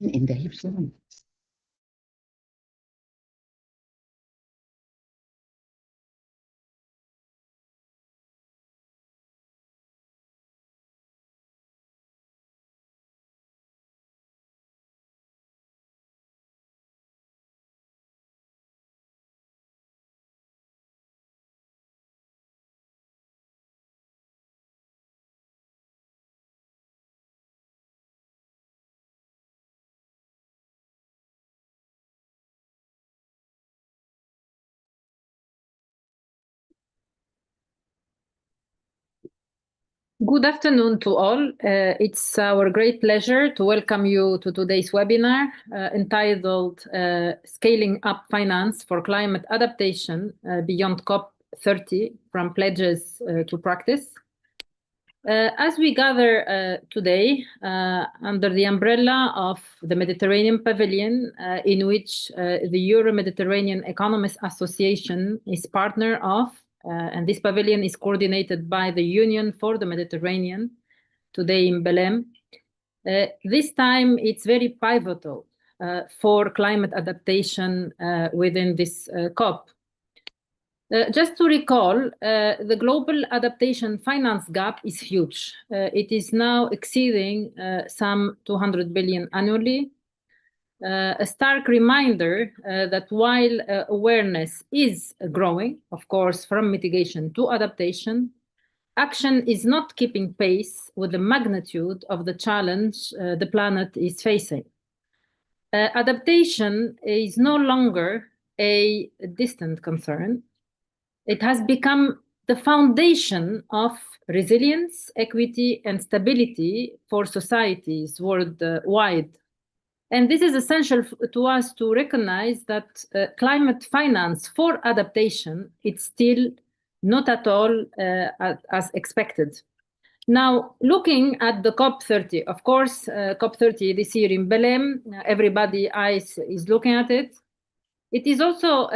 in the Hebrew. Good afternoon to all. It's our great pleasure to welcome you to today's webinar entitled Scaling Up Finance for Climate Adaptation Beyond COP30 from Pledges to Practice. As we gather today under the umbrella of the Mediterranean Pavilion, in which the Euro-Mediterranean Economists Association is partner of, and this pavilion is coordinated by the Union for the Mediterranean, today in Belém. This time it's very pivotal for climate adaptation within this COP. Just to recall, the global adaptation finance gap is huge. It is now exceeding some 200 billion annually. A stark reminder that while awareness is growing, of course, from mitigation to adaptation, action is not keeping pace with the magnitude of the challenge the planet is facing. Adaptation is no longer a distant concern. It has become the foundation of resilience, equity, and stability for societies worldwide. And this is essential to us to recognize that climate finance for adaptation is still not at all as expected. Now, looking at the COP30, of course, COP30 this year in Belém, everybody's eyes is looking at it. It is also,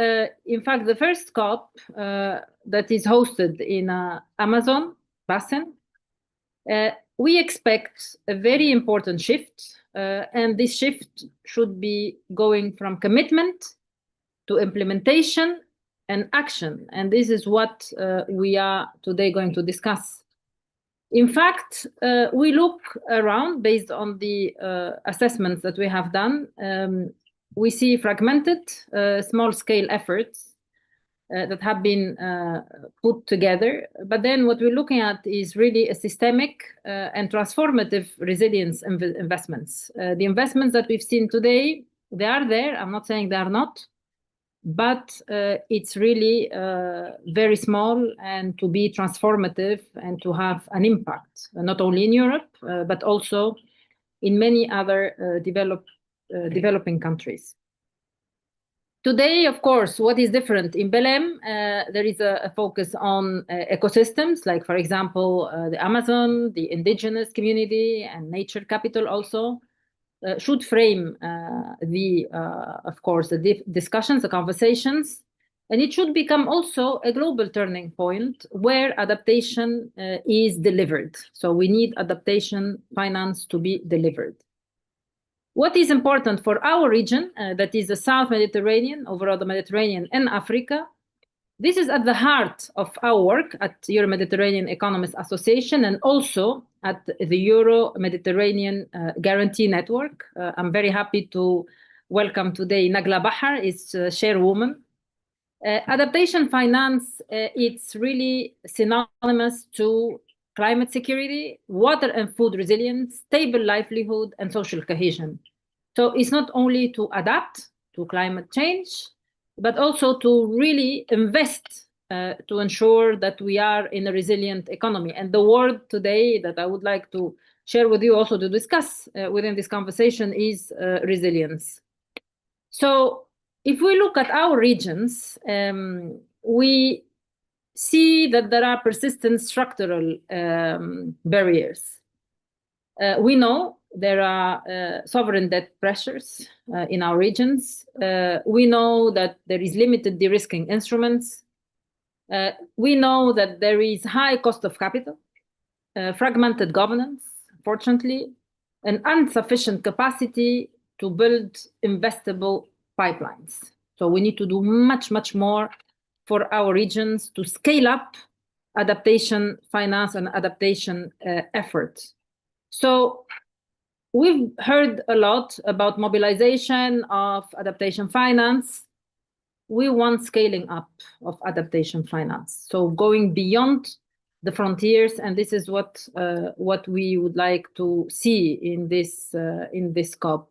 in fact, the first COP that is hosted in Amazon basin. We expect a very important shift, and this shift should be going from commitment to implementation and action. And this is what we are today going to discuss. In fact, we look around based on the assessments that we have done. We see fragmented, small-scale efforts that have been put together. But then what we're looking at is really a systemic and transformative resilience investments. The investments that we've seen today, they are there. I'm not saying they are not. But it's really very small and to be transformative and to have an impact, not only in Europe, but also in many other developing countries. Today, of course, what is different in Belém, there is a focus on ecosystems, like, for example, the Amazon, the indigenous community, and nature capital also should frame of course, the discussions, the conversations, and it should become also a global turning point where adaptation is delivered. So we need adaptation finance to be delivered. What is important for our region, that is the South Mediterranean, overall the Mediterranean and Africa, this is at the heart of our work at Euro-Mediterranean Economists Association and also at the Euro-Mediterranean Guarantee Network. I'm very happy to welcome today Nagla Bahar, its chairwoman. Adaptation finance, it's really synonymous to climate security, water and food resilience, stable livelihood, and social cohesion. So it's not only to adapt to climate change, but also to really invest to ensure that we are in a resilient economy. And the word today that I would like to share with you also to discuss within this conversation is resilience. So if we look at our regions, we see that there are persistent structural barriers. We know there are sovereign debt pressures in our regions. We know that there is limited de-risking instruments. We know that there is high cost of capital, fragmented governance, fortunately, and insufficient capacity to build investable pipelines. So we need to do much, much more for our regions to scale up adaptation finance and adaptation efforts. So we've heard a lot about mobilization of adaptation finance. We want scaling up of adaptation finance. So going beyond the frontiers, and this is what we would like to see in this COP.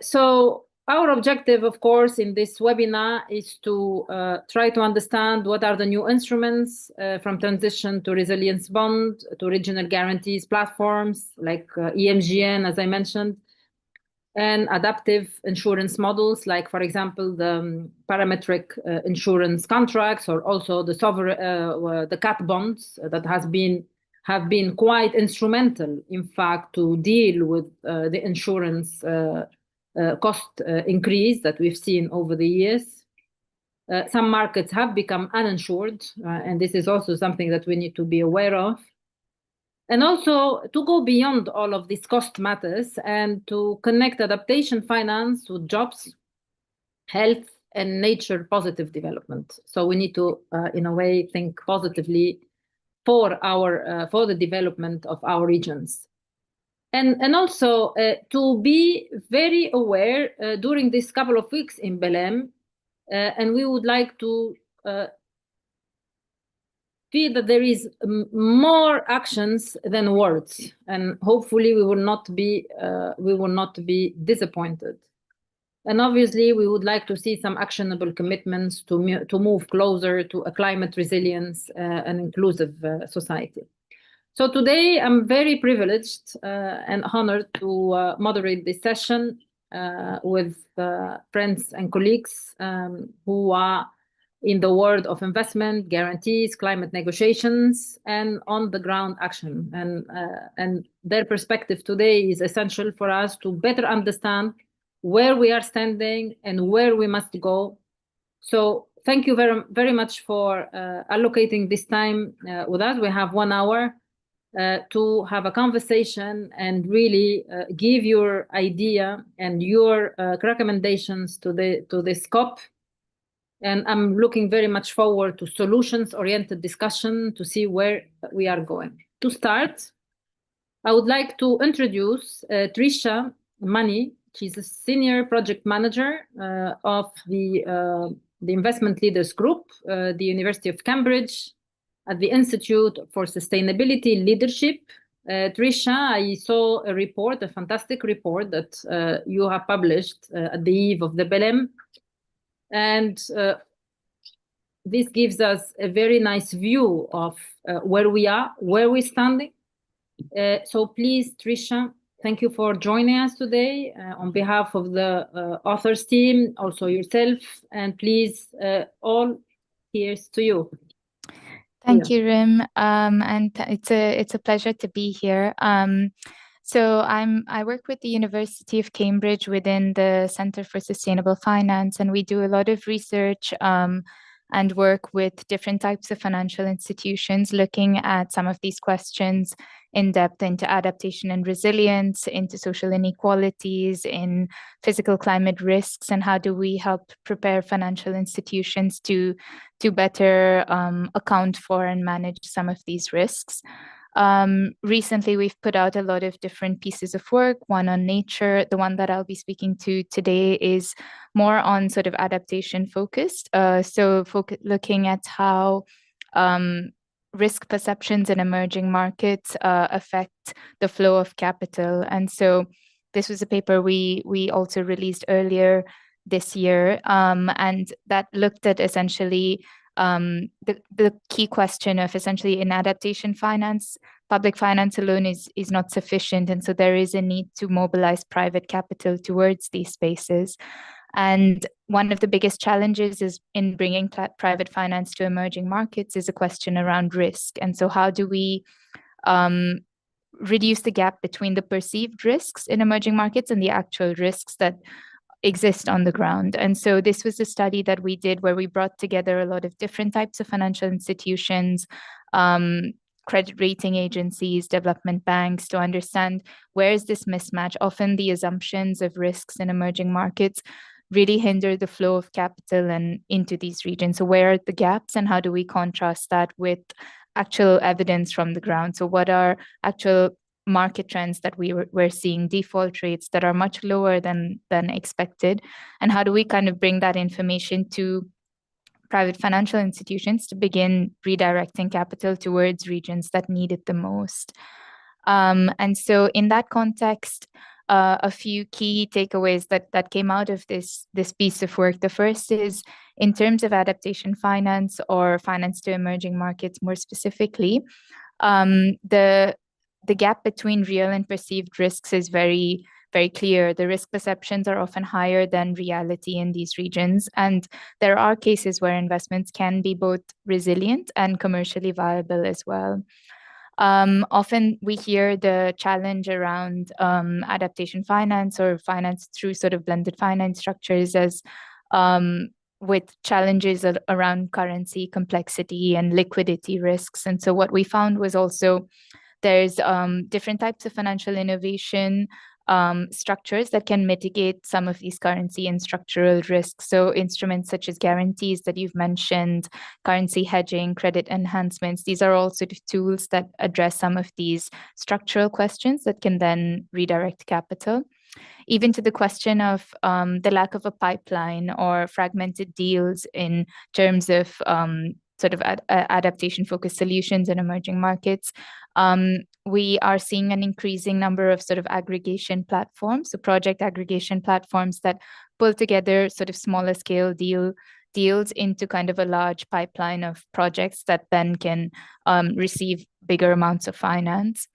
So our objective, of course, in this webinar is to try to understand what are the new instruments from transition to resilience bond to regional guarantees platforms like EMGN, as I mentioned, and adaptive insurance models like, for example, the parametric insurance contracts, or also the sovereign, the cat bonds that have been quite instrumental, in fact, to deal with the insurance cost increase that we've seen over the years. Some markets have become uninsured, and this is also something that we need to be aware of. And also to go beyond all of these cost matters and to connect adaptation finance with jobs, health, and nature positive development. So we need to, in a way, think positively for the development of our regions. And also to be very aware during this couple of weeks in Belém, and we would like to feel that there is more actions than words, and hopefully we will not be disappointed. And obviously, we would like to see some actionable commitments to move closer to a climate resilience and inclusive society. So today, I'm very privileged and honored to moderate this session with friends and colleagues who are in the world of investment, guarantees, climate negotiations, and on-the-ground action. And their perspective today is essential for us to better understand where we are standing and where we must go. So thank you very, very much for allocating this time with us. We have 1 hour to have a conversation and really give your idea and your recommendations to this COP. And I'm looking very much forward to solutions-oriented discussion to see where we are going. To start, I would like to introduce Trisha Mani. She's a senior project manager of the Investment Leaders Group, the University of Cambridge, at the Institute for Sustainability Leadership. Trisha, I saw a report, a fantastic report that you have published at the eve of the Belém. And this gives us a very nice view of where we are, where we're standing. So please, Trisha, thank you for joining us today on behalf of the authors team, also yourself, and please, all, here's to you. Thank you, Rim, and it's a pleasure to be here. So I work with the University of Cambridge within the Center for Sustainable Finance, and we do a lot of research and work with different types of financial institutions, looking at some of these questions in depth, into adaptation and resilience, into social inequalities, in physical climate risks, and how do we help prepare financial institutions to better account for and manage some of these risks. Recently, we've put out a lot of different pieces of work, one on nature. The one that I'll be speaking to today is more on sort of adaptation focused. So looking at how risk perceptions in emerging markets affect the flow of capital. And so this was a paper we also released earlier this year, and that looked at essentially the key question of essentially in adaptation finance, public finance alone is not sufficient. And so there is a need to mobilize private capital towards these spaces. And one of the biggest challenges is in bringing private finance to emerging markets is a question around risk. And so how do we reduce the gap between the perceived risks in emerging markets and the actual risks that exist on the ground? And so this was a study that we did where we brought together a lot of different types of financial institutions, credit rating agencies, development banks, to understand where is this mismatch. Often the assumptions of risks in emerging markets really hinder the flow of capital and into these regions. So where are the gaps, and how do we contrast that with actual evidence from the ground? So what are actual market trends that we're seeing, default rates that are much lower than expected, and how do we kind of bring that information to private financial institutions to begin redirecting capital towards regions that need it the most? And so in that context, a few key takeaways that came out of this piece of work. The first is, in terms of adaptation finance, or finance to emerging markets more specifically, the gap between real and perceived risks is very, very clear. The risk perceptions are often higher than reality in these regions. And there are cases where investments can be both resilient and commercially viable as well. Often we hear the challenge around adaptation finance, or finance through sort of blended finance structures, as with challenges around currency complexity and liquidity risks. And so what we found was also there's different types of financial innovation structures that can mitigate some of these currency and structural risks. So instruments such as guarantees that you've mentioned, currency hedging, credit enhancements, these are all sort of tools that address some of these structural questions that can then redirect capital. Even to the question of the lack of a pipeline or fragmented deals in terms of sort of adaptation-focused solutions in emerging markets. We are seeing an increasing number of sort of aggregation platforms, so project aggregation platforms that pull together sort of smaller scale deals into kind of a large pipeline of projects that then can receive bigger amounts of finance.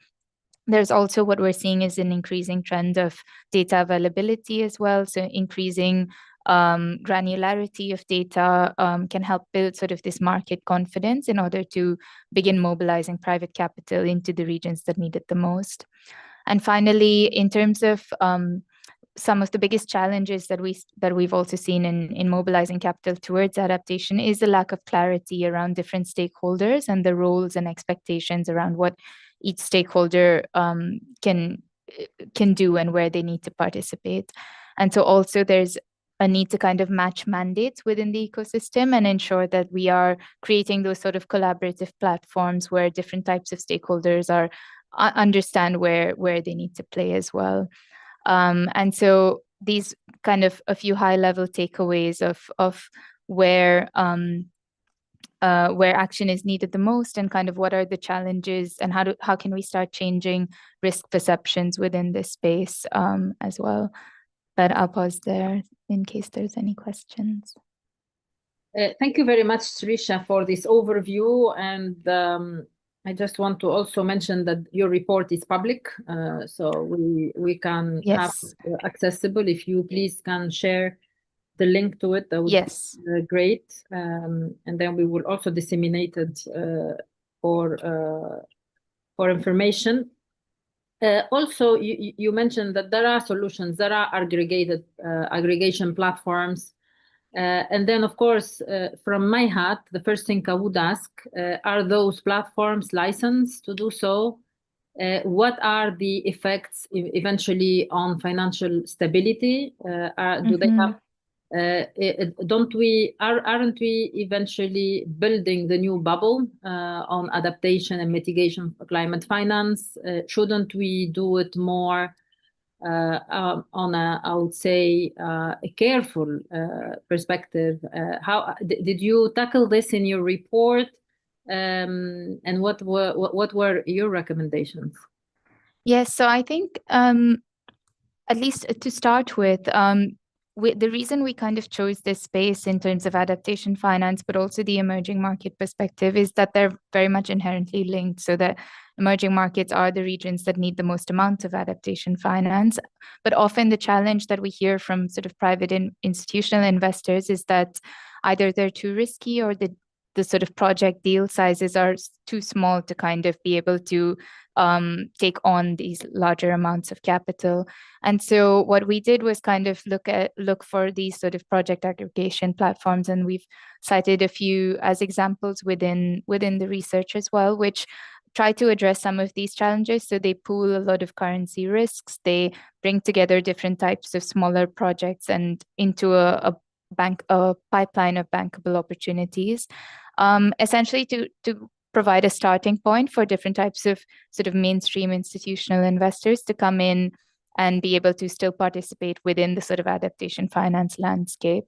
There's also, what we're seeing is an increasing trend of data availability as well. So increasing granularity of data can help build sort of this market confidence in order to begin mobilizing private capital into the regions that need it the most. And finally, in terms of some of the biggest challenges that we've also seen in mobilizing capital towards adaptation is the lack of clarity around different stakeholders and the roles and expectations around what each stakeholder can do and where they need to participate. And so also there's a need to kind of match mandates within the ecosystem and ensure that we are creating those sort of collaborative platforms where different types of stakeholders are understand where they need to play as well. And so these kind of a few high level takeaways of where action is needed the most, and kind of what are the challenges, and how can we start changing risk perceptions within this space as well. But I'll pause there in case there's any questions. Thank you very much, Srisha, for this overview. And I just want to also mention that your report is public, so we can have accessible. If you please can share the link to it, that would be great. And then we will also disseminate it for information. Also, you mentioned that there are solutions, there are aggregation platforms. And then, of course, from my hat, the first thing I would ask, are those platforms licensed to do so? What are the effects eventually on financial stability? Do they have? Aren't we eventually building the new bubble on adaptation and mitigation for climate finance? Shouldn't we do it more on a, I would say, a careful perspective? How did you tackle this in your report? And what were your recommendations? Yes, so I think at least to start with, the reason we kind of chose this space in terms of adaptation finance, but also the emerging market perspective, is that they're very much inherently linked. So that emerging markets are the regions that need the most amount of adaptation finance. But often the challenge that we hear from sort of private institutional investors is that either they're too risky, or the sort of project deal sizes are too small to kind of be able to take on these larger amounts of capital. And so what we did was kind of look for these sort of project aggregation platforms, and we've cited a few as examples within the research as well, which try to address some of these challenges. So they pool a lot of currency risks. They bring together different types of smaller projects and into a pipeline of bankable opportunities, essentially to provide a starting point for different types of sort of mainstream institutional investors to come in and be able to still participate within the sort of adaptation finance landscape,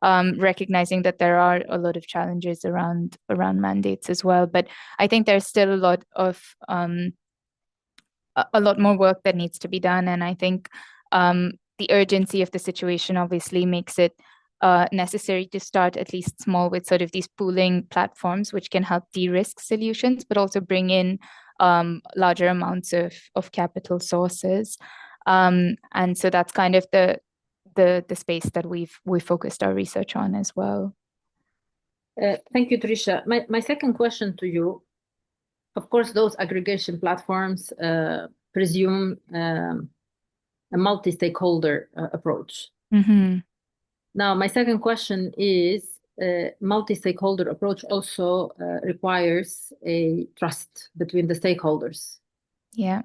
recognizing that there are a lot of challenges around mandates as well. But I think there's still a lot of a lot more work that needs to be done, and I think the urgency of the situation obviously makes it necessary to start at least small with sort of these pooling platforms, which can help de-risk solutions, but also bring in larger amounts of capital sources. And so that's kind of the space that we've focused our research on as well. Thank you, Trisha. My second question to you, of course, those aggregation platforms presume a multi-stakeholder approach. Mm-hmm. Now, my second question is, multi-stakeholder approach also requires a trust between the stakeholders. Yeah.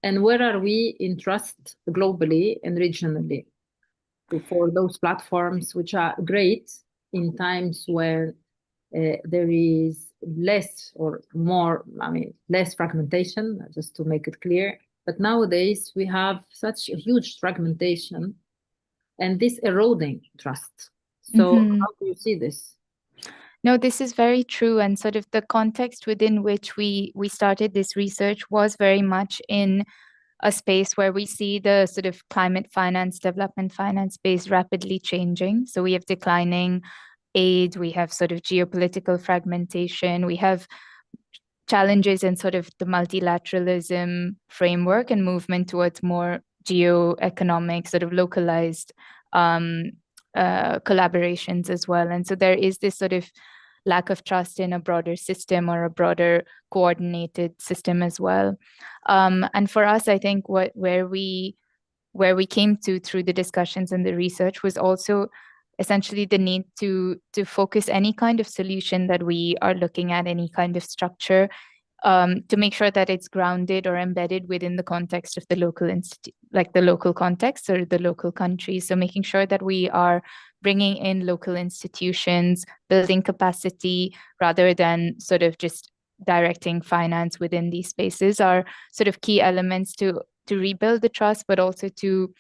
And where are we in trust globally and regionally for those platforms, which are great in times where there is less or more, less fragmentation, just to make it clear. But nowadays we have such a huge fragmentation and this eroding trust. So how do you see this? No, this is very true. And sort of the context within which we started this research was very much in a space where we see the sort of climate finance, development finance space rapidly changing. So we have declining aid, we have sort of geopolitical fragmentation, we have challenges in sort of the multilateralism framework and movement towards more geo-economic, sort of localized collaborations as well. And so there is this sort of lack of trust in a broader system or a broader coordinated system as well. And for us, I think where we came to through the discussions and the research was also essentially the need to focus any kind of solution that we are looking at, any kind of structure, to make sure that it's grounded or embedded within the context of the local like the local context or the local country. So making sure that we are bringing in local institutions, building capacity, rather than sort of just directing finance within these spaces are sort of key elements to rebuild the trust, but also to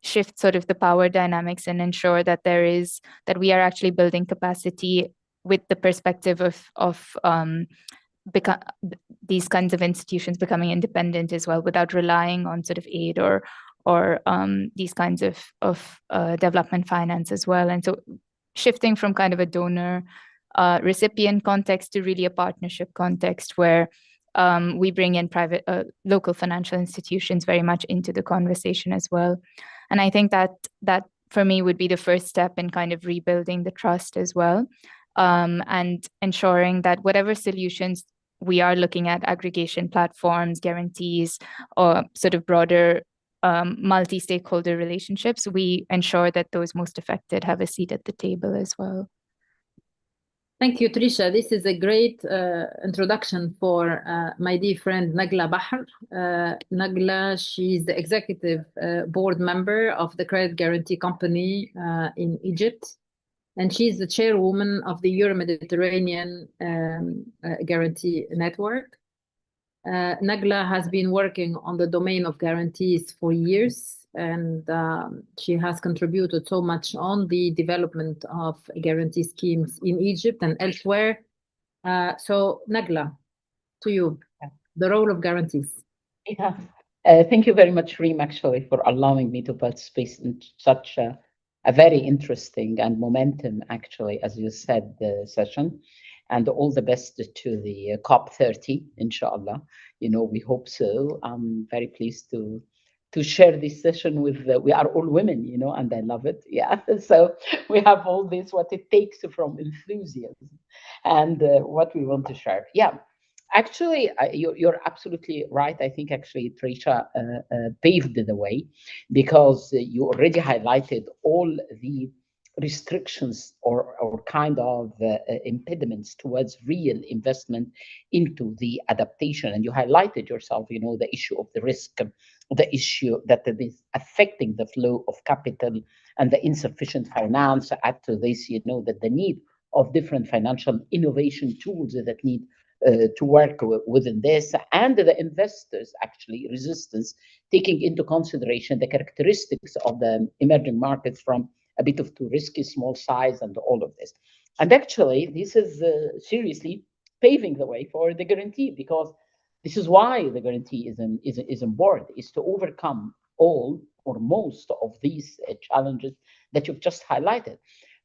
shift sort of the power dynamics and ensure that we are actually building capacity with the perspective of these kinds of institutions becoming independent as well, without relying on sort of aid or these kinds of development finance as well. And so shifting from kind of a donor recipient context to really a partnership context where we bring in private local financial institutions very much into the conversation as well. And I think that for me would be the first step in kind of rebuilding the trust as well, and ensuring that whatever solutions we are looking at, aggregation platforms, guarantees, or sort of broader multi-stakeholder relationships, we ensure that those most affected have a seat at the table as well. Thank you, Trisha. This is a great introduction for my dear friend Nagla Bahr. Nagla, she's the executive board member of the Credit Guarantee Company in Egypt. And she's the chairwoman of the Euro-Mediterranean Guarantee Network. Nagla has been working on the domain of guarantees for years, and she has contributed so much on the development of guarantee schemes in Egypt and elsewhere. So Nagla, to you, the role of guarantees. Yeah, thank you very much, Reem, actually, for allowing me to participate in such a very interesting and momentum, actually, as you said, the session. And all the best to the COP30, inshallah. You know, we hope so. I'm very pleased to share this session with, we are all women, you know, and I love it. Yeah, so we have all this, what it takes from enthusiasm and what we want to share. Yeah, actually, you're absolutely right. I think actually Trisha paved the way, because you already highlighted all the restrictions or kind of impediments towards real investment into the adaptation. And you highlighted yourself, the issue of the risk, the issue that it is affecting the flow of capital and the insufficient finance. Add to this, that the need of different financial innovation tools that need to work within this, and the investors actually resistance, taking into consideration the characteristics of the emerging markets from a bit of too risky, small size, and all of this. And actually, this is seriously paving the way for the guarantee, because this is why the guarantee is on board, is to overcome all or most of these challenges that you've just highlighted.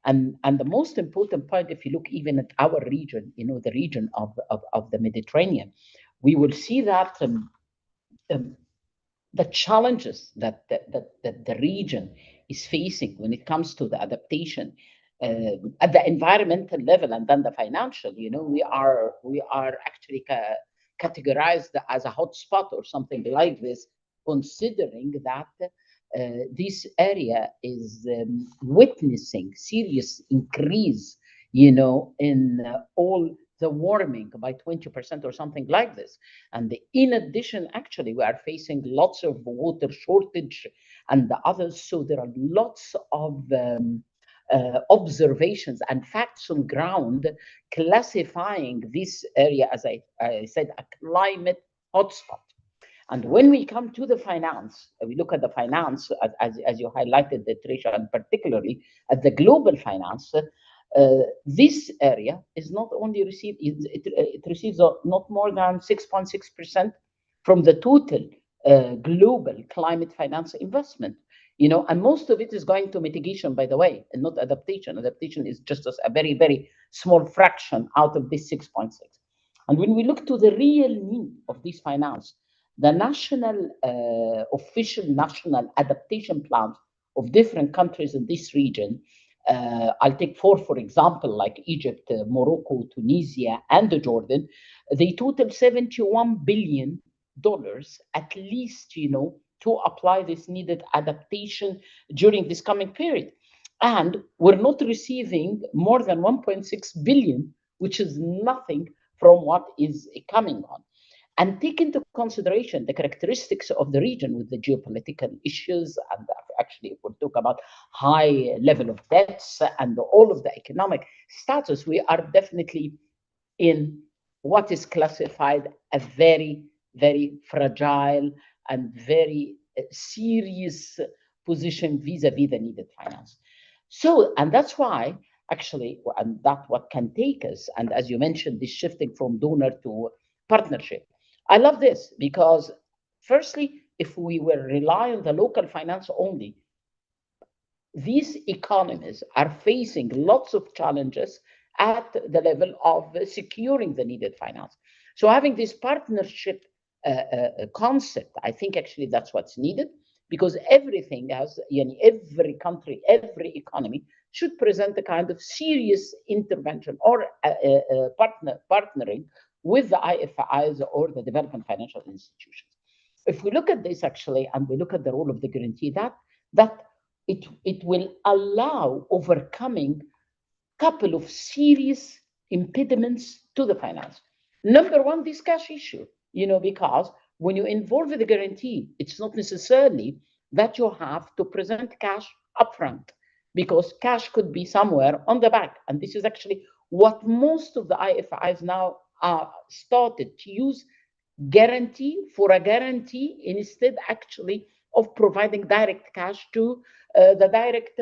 And the most important point, if you look even at our region, the region of the Mediterranean, we will see that the challenges that the region is facing when it comes to the adaptation at the environmental level and then the financial, we are actually categorized as a hotspot or something like this, considering that this area is witnessing serious increase, in all the warming by 20% or something like this. And in addition, actually, we are facing lots of water shortage and the others. So there are lots of observations and facts on ground classifying this area, as I said, a climate hotspot. And when we come to the finance, we look at the finance, as you highlighted, Tricia, and particularly at the global finance, this area is not only received, it receives not more than 6.6% from the total global climate finance investment. And most of it is going to mitigation, by the way, and not adaptation. Adaptation is just a very, very small fraction out of this 6.6. And when we look to the real need of this finance, the national, official national adaptation plans of different countries in this region, I'll take four, for example, like Egypt, Morocco, Tunisia, and Jordan, they total $71 billion at least, to apply this needed adaptation during this coming period. And we're not receiving more than 1.6 billion, which is nothing from what is coming on. And take into consideration the characteristics of the region with the geopolitical issues, and actually, if we talk about high level of debts and all of the economic status, we are definitely in what is classified a very, very fragile and very serious position vis-a-vis the needed finance. So, and that's why actually, and that's what can take us, and as you mentioned, this shifting from donor to partnership. I love this because, firstly, if we were rely on the local finance only, these economies are facing lots of challenges at the level of securing the needed finance. So having this partnership concept, I think actually that's what's needed, because everything else, every country, every economy should present a kind of serious intervention or partnering with the IFIs or the development financial institutions. If we look at this actually, and we look at the role of the guarantee, that it will allow overcoming a couple of serious impediments to the finance. Number one, this cash issue, because when you involve the guarantee, it's not necessarily that you have to present cash upfront, because cash could be somewhere on the back. And this is actually what most of the IFIs now started to use, guarantee for a guarantee instead actually of providing direct cash to the direct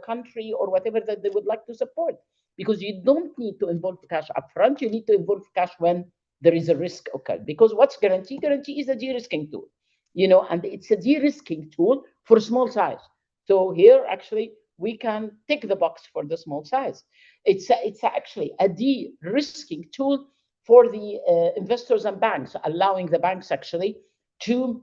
country or whatever that they would like to support, because you don't need to involve cash upfront. You need to involve cash when there is a risk occurred. Because what's guarantee? Guarantee is a de-risking tool, and it's a de-risking tool for small size. So here actually we can tick the box for the small size. It's actually a de-risking tool for the investors and banks, allowing the banks actually to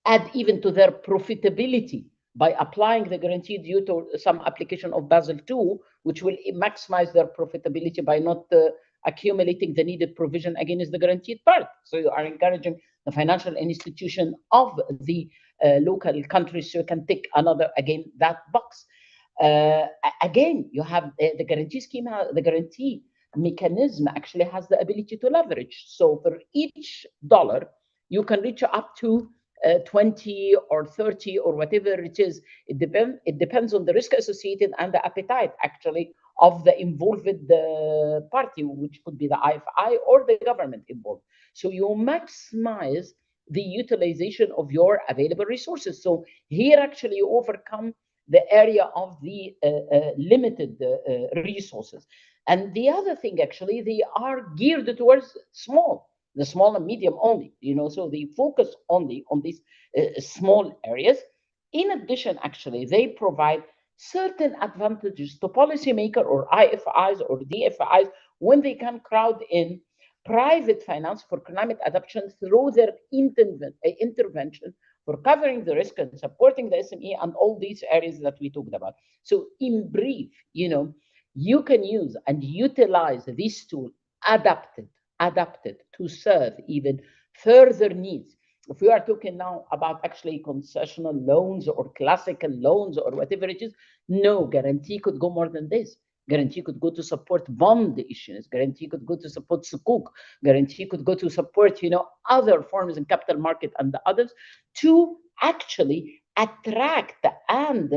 add even to their profitability by applying the guarantee due to some application of Basel II, which will maximize their profitability by not accumulating the needed provision against the guaranteed part. So you are encouraging the financial institution of the local countries so you can tick another, again, that box. Again, you have the guarantee scheme, the guarantee mechanism actually has the ability to leverage. So for each dollar, you can reach up to 20 or 30 or whatever it is. It depends on the risk associated and the appetite actually of the involved party, which could be the IFI or the government involved. So you maximize the utilization of your available resources. So here actually you overcome the area of the limited resources. And the other thing, actually, they are geared towards the small and medium only, so they focus only on these small areas. In addition, actually, they provide certain advantages to policymaker or IFIs or DFIs when they can crowd in private finance for climate adaptation through their intervention for covering the risk and supporting the SME and all these areas that we talked about. So in brief, you can use and utilize this tool adapted to serve even further needs. If we are talking now about actually concessional loans or classical loans or whatever it is, no, guarantee could go more than this. Guarantee could go to support bond issuance. Guarantee could go to support sukuk. Guarantee could go to support, other forms in capital market and the others to actually attract and,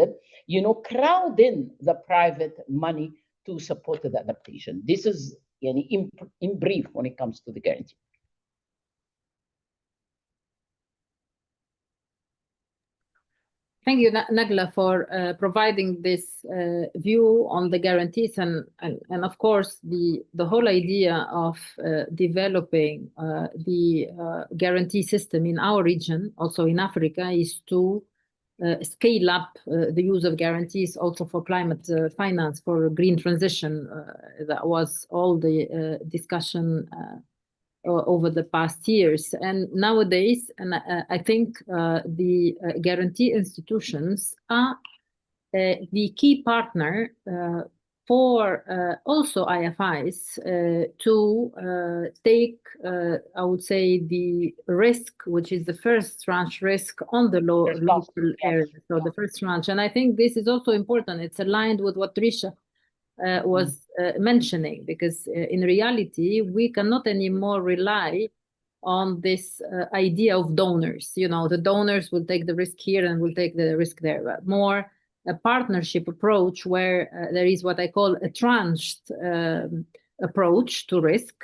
crowd in the private money to support the adaptation. This is in brief when it comes to the guarantee. Thank you, Nagla, for providing this view on the guarantees and of course the whole idea of developing the guarantee system in our region, also in Africa, is to scale up the use of guarantees also for climate finance, for green transition. That was all the discussion over the past years. And nowadays, and I think the guarantee institutions are the key partner for also IFIs to take, I would say, the risk, which is the first tranche risk on the local area. So the first tranche. And I think this is also important. It's aligned with what Trisha was mentioning, because in reality, we cannot anymore rely on this idea of donors. The donors will take the risk here and will take the risk there. But more a partnership approach where there is what I call a tranched approach to risk,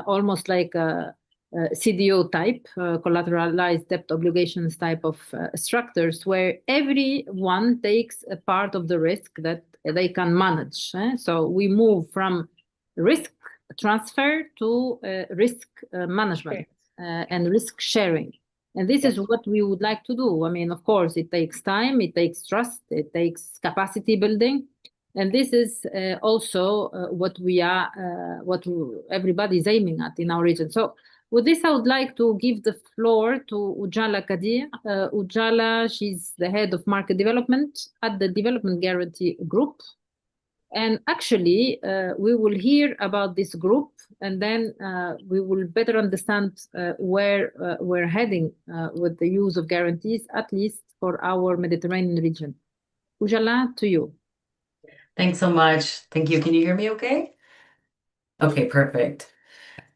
almost like a CDO type, collateralized debt obligations type of structures, where everyone takes a part of the risk that they can manage. So we move from risk transfer to risk management and risk sharing. And this is what we would like to do. I mean, of course, it takes time, it takes trust, it takes capacity building. And this is also what everybody is aiming at in our region. So with this, I would like to give the floor to Ujala Kadir. Ujala, she's the head of market development at the Development Guarantee Group. And actually, we will hear about this group, and then we will better understand where we're heading with the use of guarantees, at least for our Mediterranean region. Ujala, to you. Thanks so much. Thank you. Can you hear me okay? Okay, perfect.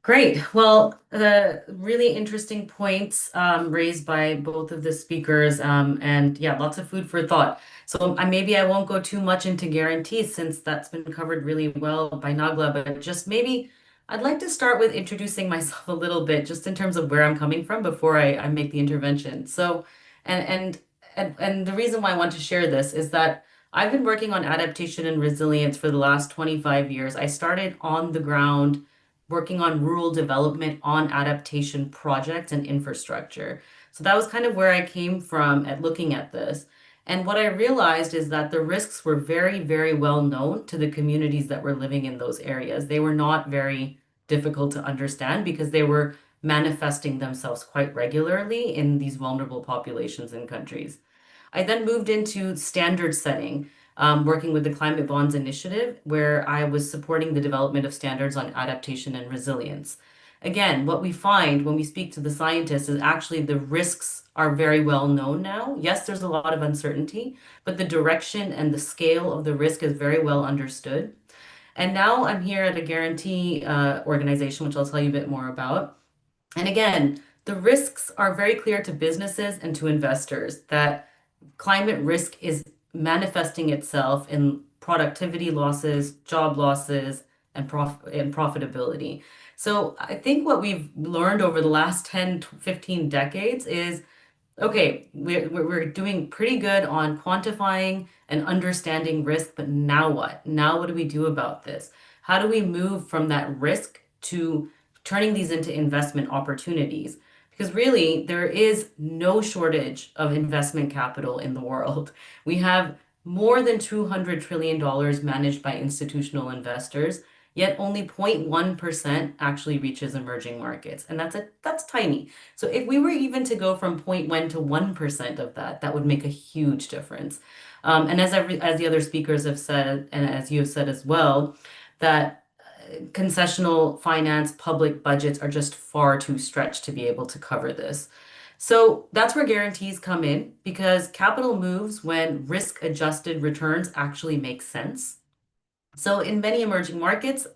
Great. Well, the really interesting points raised by both of the speakers, and yeah, lots of food for thought. So maybe I won't go too much into guarantees since that's been covered really well by Nagla, but just maybe I'd like to start with introducing myself a little bit, just in terms of where I'm coming from before I make the intervention. So, and the reason why I want to share this is that I've been working on adaptation and resilience for the last 25 years. I started on the ground working on rural development on adaptation projects and infrastructure. So that was kind of where I came from at looking at this. And what I realized is that the risks were very, very well known to the communities that were living in those areas. They were not very difficult to understand because they were manifesting themselves quite regularly in these vulnerable populations and countries. I then moved into standard setting, working with the Climate Bonds Initiative, where I was supporting the development of standards on adaptation and resilience. again, what we find when we speak to the scientists is actually the risks are very well known now. Yes, there's a lot of uncertainty, but the direction and the scale of the risk is very well understood. And now I'm here at a guarantee organization, which I'll tell you a bit more about. And again, the risks are very clear to businesses and to investors that climate risk is manifesting itself in productivity losses, job losses, and profitability. So I think what we've learned over the last 10 to 15 decades is okay, we're doing pretty good on quantifying and understanding risk, but now what? Now what do we do about this? How do we move from that risk to turning these into investment opportunities? Because really, there is no shortage of investment capital in the world. We have more than $200 trillion managed by institutional investors, yet only 0.1% actually reaches emerging markets. And that's tiny. So if we were even to go from 0.1 to 1% of that, that would make a huge difference. And as the other speakers have said, and as you have said as well, that concessional finance public budgets are just far too stretched to be able to cover this. So that's where guarantees come in because capital moves when risk-adjusted returns actually make sense. So in many emerging markets,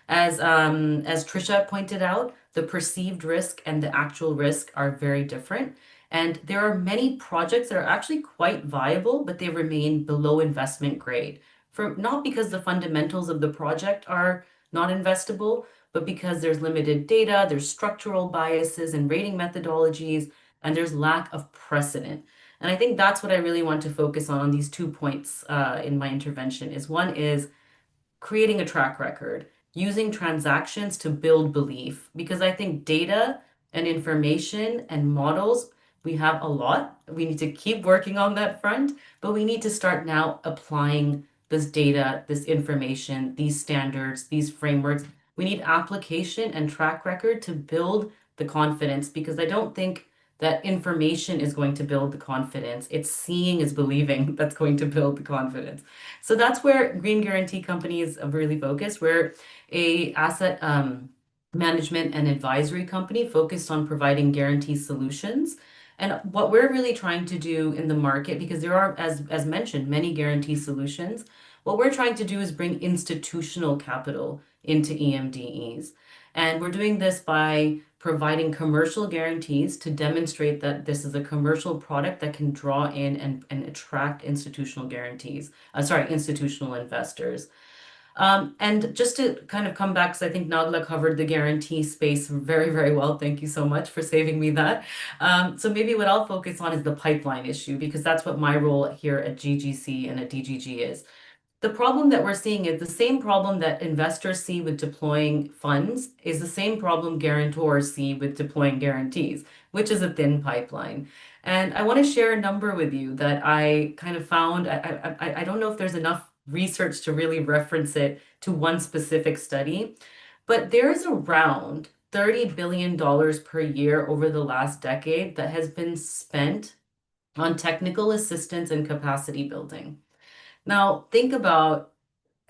as Trisha pointed out, the perceived risk and the actual risk are very different. And there are many projects that are actually quite viable, but they remain below investment grade. Not because the fundamentals of the project are not investable, but because there's limited data, there's structural biases and rating methodologies, and there's lack of precedent. And I think that's what I really want to focus on these 2 points in my intervention is one is creating a track record, using transactions to build belief, because I think data and information and models, we have a lot. We need to keep working on that front, but we need to start now applying this data, this information, these standards, these frameworks. We need application and track record to build the confidence because I don't think that information is going to build the confidence. It's seeing is believing that's going to build the confidence. So that's where green guarantee companies are really focused. We're a asset management and advisory company focused on providing guarantee solutions. And what we're really trying to do in the market, because there are, as mentioned, many guarantee solutions, what we're trying to do is bring institutional capital into EMDEs. And we're doing this by providing commercial guarantees to demonstrate that this is a commercial product that can draw in and attract institutional institutional investors. And just to kind of come back, because I think Nagla covered the guarantee space very, very well. Thank you so much for saving me that. So maybe what I'll focus on is the pipeline issue, because that's what my role here at GGC and at DGG is. The problem that we're seeing is the same problem that investors see with deploying funds is the same problem guarantors see with deploying guarantees, which is a thin pipeline. And I want to share a number with you that I kind of found. I don't know if there's enough research to really reference it to one specific study, but there's around $30 billion per year over the last decade that has been spent on technical assistance and capacity building. Now, think about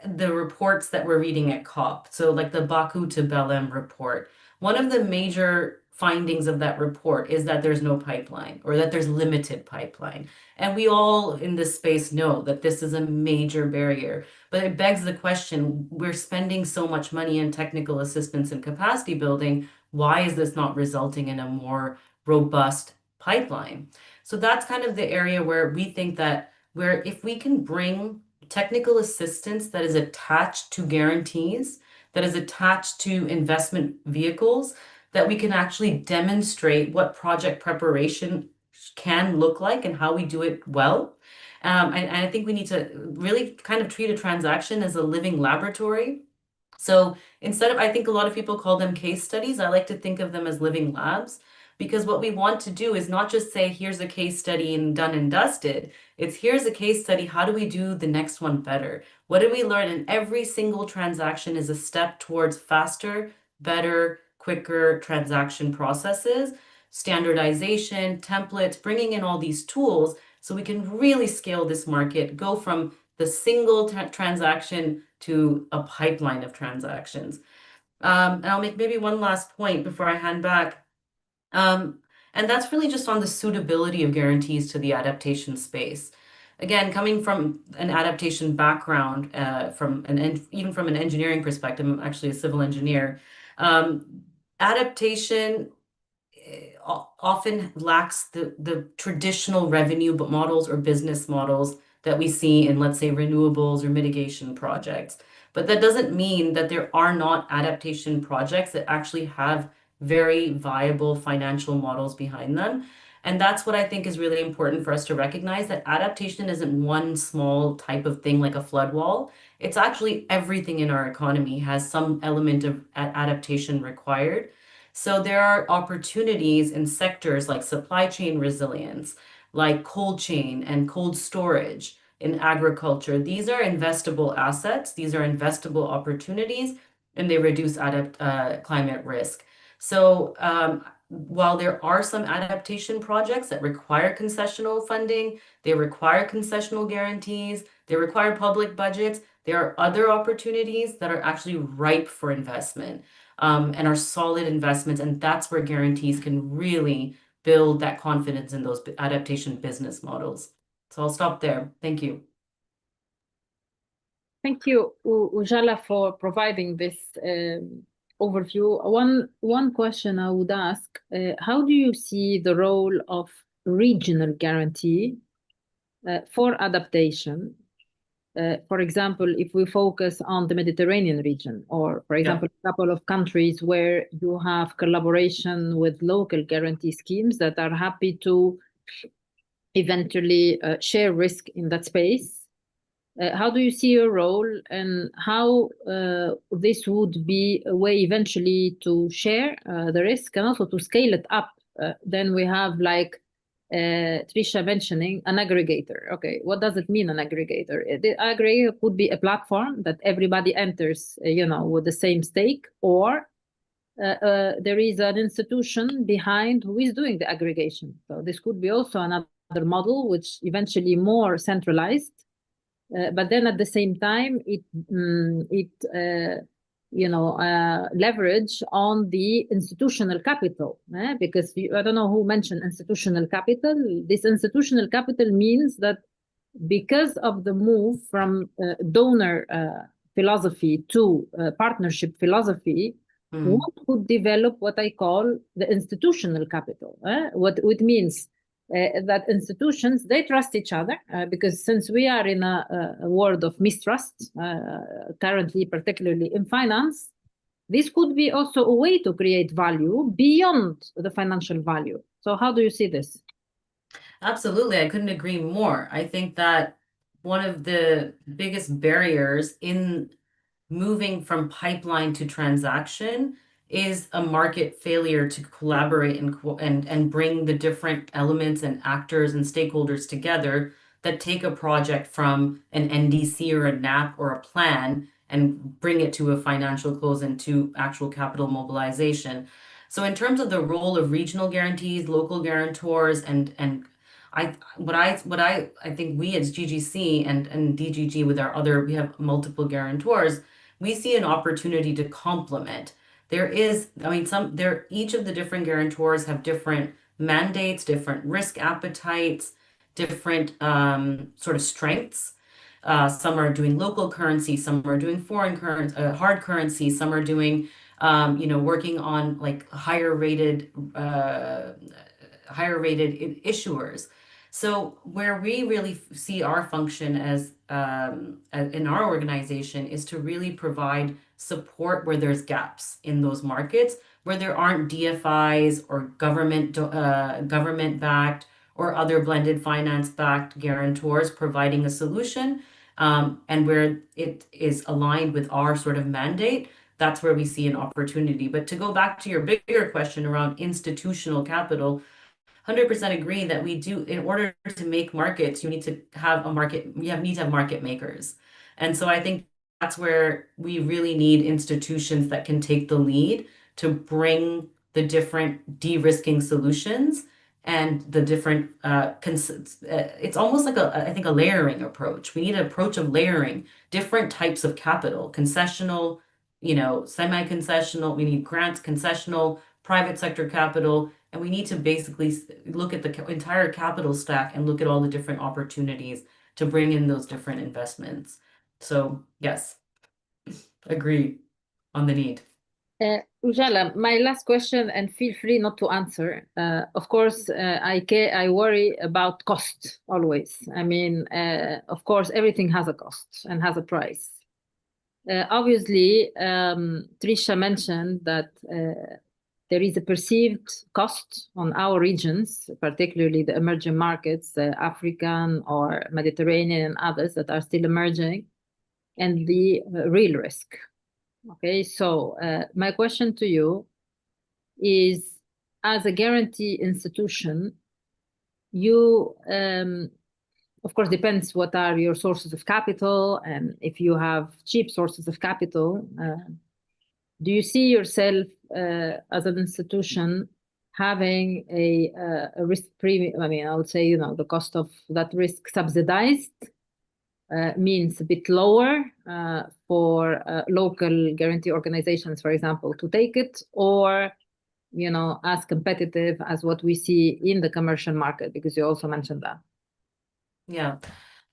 the reports that we're reading at COP. So like the Baku to Belém report, one of the major findings of that report is that there's no pipeline or that there's limited pipeline. And we all in this space know that this is a major barrier, but it begs the question, we're spending so much money in technical assistance and capacity building. Why is this not resulting in a more robust pipeline? So that's kind of the area where we think that where if we can bring technical assistance that is attached to guarantees, that is attached to investment vehicles, that we can actually demonstrate what project preparation can look like and how we do it well. And I think we need to really kind of treat a transaction as a living laboratory. So instead of, I think a lot of people call them case studies, I like to think of them as living labs. Because what we want to do is not just say, here's a case study and done and dusted. It's here's a case study. How do we do the next one better? What did we learn? And every single transaction is a step towards faster, better, quicker transaction processes, standardization, templates, bringing in all these tools so we can really scale this market, go from the single transaction to a pipeline of transactions. And I'll make maybe one last point before I hand back. And that's really just on the suitability of guarantees to the adaptation space. Again, coming from an adaptation background, even from an engineering perspective, I'm actually a civil engineer. Adaptation often lacks the traditional revenue models or business models that we see in, let's say, renewables or mitigation projects. But that doesn't mean that there are not adaptation projects that actually have very viable financial models behind them. And that's what I think is really important for us to recognize, that adaptation isn't one small type of thing like a flood wall. It's actually everything in our economy has some element of adaptation required. So there are opportunities in sectors like supply chain resilience, like cold chain and cold storage in agriculture. These are investable assets, these are investable opportunities, and they reduce climate risk. So while there are some adaptation projects that require concessional funding, they require concessional guarantees, they require public budgets, there are other opportunities that are actually ripe for investment, and are solid investments. And that's where guarantees can really build that confidence in those adaptation business models. So I'll stop there. Thank you. Thank you, Ujala, for providing this overview. One question I would ask, how do you see the role of regional guarantee for adaptation? For example, if we focus on the Mediterranean region, or for example, a couple of countries where you have collaboration with local guarantee schemes that are happy to eventually share risk in that space. How do you see your role, and how this would be a way eventually to share the risk and also to scale it up? Then we have, like Trisha mentioning, an aggregator. Okay, what does it mean, an aggregator? The aggregator could be a platform that everybody enters, with the same stake, or there is an institution behind who is doing the aggregation. So this could be also another model, which eventually more centralized. But then at the same time, leverage on the institutional capital, because I don't know who mentioned institutional capital. This institutional capital means that because of the move from donor philosophy to partnership philosophy, one could develop what I call the institutional capital. What it means that institutions, they trust each other, because since we are in a world of mistrust currently, particularly in finance, this could be also a way to create value beyond the financial value. So how do you see this? Absolutely, I couldn't agree more. I think that one of the biggest barriers in moving from pipeline to transaction is a market failure to collaborate and bring the different elements and actors and stakeholders together that take a project from an NDC or a NAP or a plan and bring it to a financial close and to actual capital mobilization. So in terms of the role of regional guarantees, local guarantors, and I think we as GGC and DGG with we have multiple guarantors, we see an opportunity to complement. Each of the different guarantors have different mandates, different risk appetites, different sort of strengths. Some are doing local currency, some are doing foreign currency, hard currency, some are doing, working on like higher rated issuers. So where we really see our function as in our organization is to really provide support where there's gaps in those markets, where there aren't DFIs or government backed or other blended finance backed guarantors providing a solution, and where it is aligned with our sort of mandate. That's where we see an opportunity. But to go back to your bigger question around institutional capital, 100% agree that we do, in order to make markets, you need to have market makers. And so I think that's where we really need institutions that can take the lead to bring the different de-risking solutions and the different, it's almost like I think a layering approach. We need an approach of layering different types of capital, concessional, semi-concessional, we need grants, concessional, private sector capital, and we need to basically look at the entire capital stack and look at all the different opportunities to bring in those different investments. So yes, agree on the need. Ujala, my last question, and feel free not to answer. Of course, I worry about cost always. I mean, of course, everything has a cost and has a price. Obviously, Trisha mentioned that there is a perceived cost on our regions, particularly the emerging markets, African or Mediterranean and others that are still emerging, and the real risk. Okay, so my question to you is, as a guarantee institution, you, of course, depends what are your sources of capital, and if you have cheap sources of capital, do you see yourself as an institution having a risk premium? I mean, I would say, the cost of that risk subsidized, means a bit lower for local guarantee organizations, for example, to take it, or as competitive as what we see in the commercial market, because you also mentioned that. Yeah,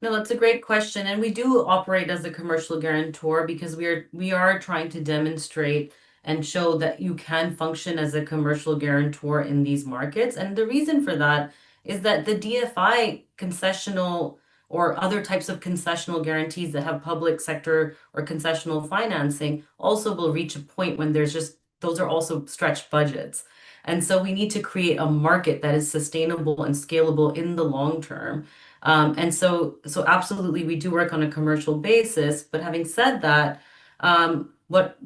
no, that's a great question, and we do operate as a commercial guarantor because we are trying to demonstrate and show that you can function as a commercial guarantor in these markets. And the reason for that is that the DFI concessional or other types of concessional guarantees that have public sector or concessional financing also will reach a point when those are also stretched budgets. And so we need to create a market that is sustainable and scalable in the long term. And so absolutely, we do work on a commercial basis. But having said that, what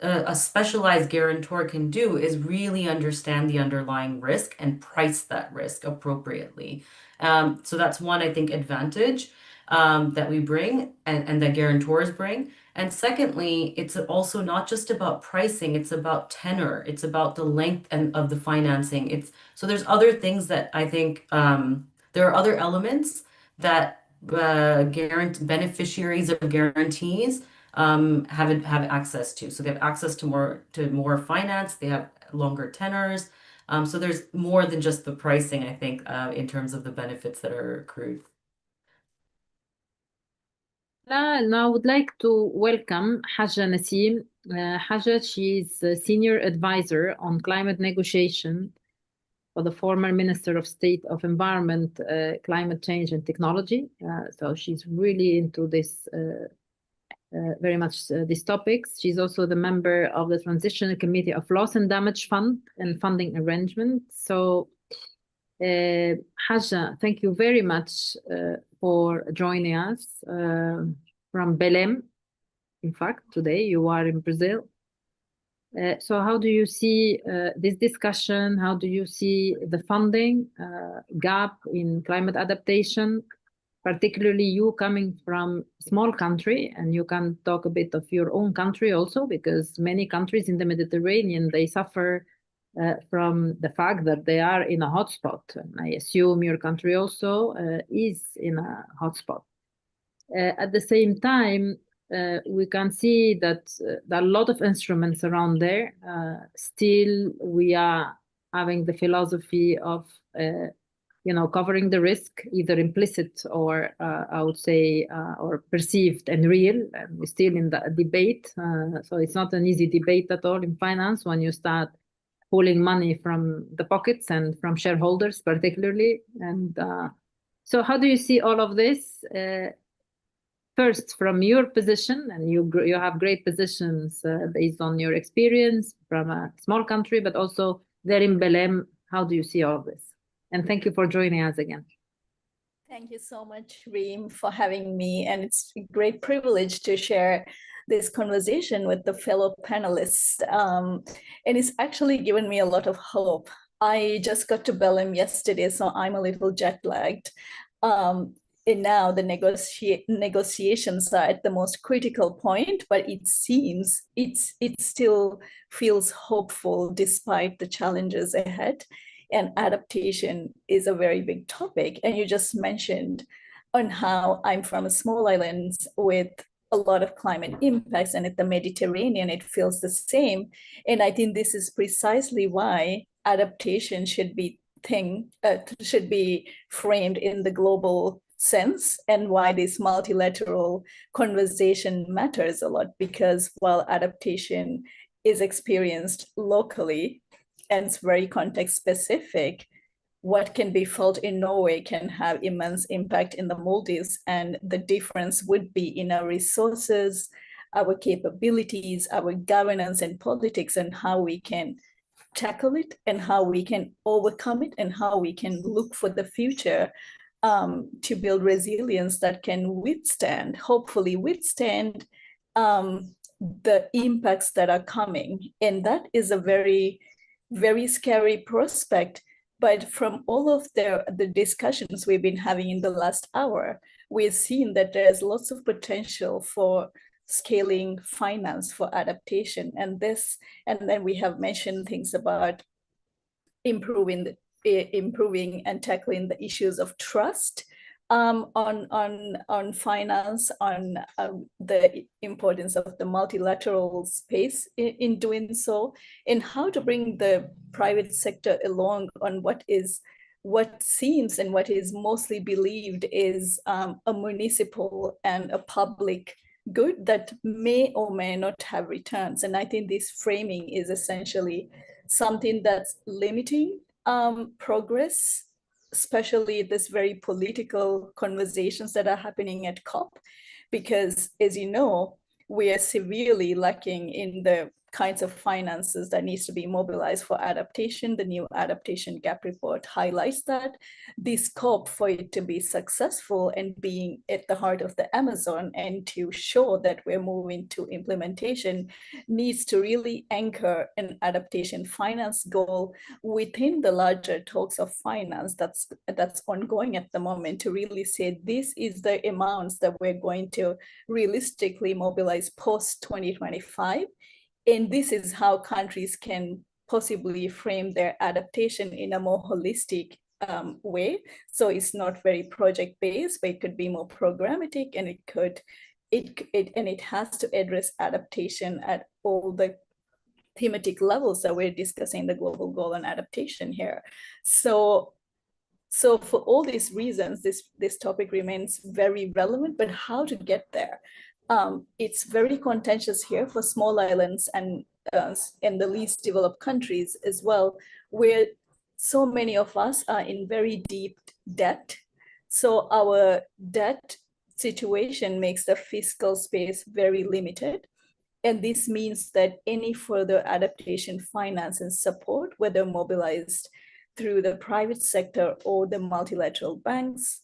a specialized guarantor can do is really understand the underlying risk and price that risk appropriately. So that's one, I think, advantage that we bring and that guarantors bring. And secondly, it's also not just about pricing, it's about tenor, it's about the length of the financing. So there's other things that I think there are other elements that beneficiaries of guarantees have access to. So they have access to more finance, they have longer tenors. So there's more than just the pricing, I think, in terms of the benefits that are accrued. Now I would like to welcome Haja Nasim. Haja, she's a senior advisor on climate negotiation for the former Minister of State of Environment, Climate Change and Technology. So she's really into this, very much these topics. She's also the member of the Transitional Committee of Loss and Damage Fund and Funding Arrangement. So Haja, thank you very much for joining us from Belém. In fact, today you are in Brazil. So how do you see this discussion? How do you see the funding gap in climate adaptation, particularly you coming from a small country? And you can talk a bit of your own country also, because many countries in the Mediterranean, they suffer from the fact that they are in a hotspot. And I assume your country also is in a hotspot. At the same time, we can see that there are a lot of instruments around there. Still, we are having the philosophy of, covering the risk, either implicit or I would say, or perceived and real. And we're still in the debate. So it's not an easy debate at all in finance when you start pulling money from the pockets and from shareholders particularly. And so how do you see all of this? First, from your position, and you have great positions based on your experience from a small country, but also there in Belém, how do you see all of this? And thank you for joining us again. Thank you so much, Reem, for having me. And it's a great privilege to share this conversation with the fellow panelists. And it's actually given me a lot of hope. I just got to Belém yesterday, so I'm a little jet lagged. And now the negotiations are at the most critical point, but it seems it still feels hopeful despite the challenges ahead. And adaptation is a very big topic. And you just mentioned on how I'm from a small island with a lot of climate impacts, and at the Mediterranean, it feels the same. And I think this is precisely why adaptation should be framed in the global sense, and why this multilateral conversation matters a lot, because while adaptation is experienced locally and it's very context specific, what can be felt in Norway can have immense impact in the Maldives, and the difference would be in our resources, our capabilities, our governance and politics, and how we can tackle it, and how we can overcome it, and how we can look for the future to build resilience that can withstand, hopefully withstand, the impacts that are coming. And that is a very, very scary prospect. But from all of the discussions we've been having in the last hour, we've seen that there's lots of potential for scaling finance for adaptation. And then we have mentioned things about improving and tackling the issues of trust on finance, on the importance of the multilateral space in doing so, and how to bring the private sector along on what seems and what is mostly believed is a municipal and a public good that may or may not have returns. And I think this framing is essentially something that's limiting progress, especially this very political conversations that are happening at COP, because as you know, we are severely lacking in the kinds of finances that needs to be mobilized for adaptation. The new Adaptation Gap Report highlights that. This COP, for it to be successful and being at the heart of the Amazon and to show that we're moving to implementation, needs to really anchor an adaptation finance goal within the larger talks of finance that's ongoing at the moment, to really say this is the amounts that we're going to realistically mobilize post 2025. And this is how countries can possibly frame their adaptation in a more holistic way. So it's not very project-based, but it could be more programmatic, and it has to address adaptation at all the thematic levels that we're discussing the global goal on adaptation here. So for all these reasons, this topic remains very relevant, but how to get there? It's very contentious here for small islands and the least developed countries as well, where so many of us are in very deep debt. So our debt situation makes the fiscal space very limited. And this means that any further adaptation finance and support, whether mobilized through the private sector or the multilateral banks,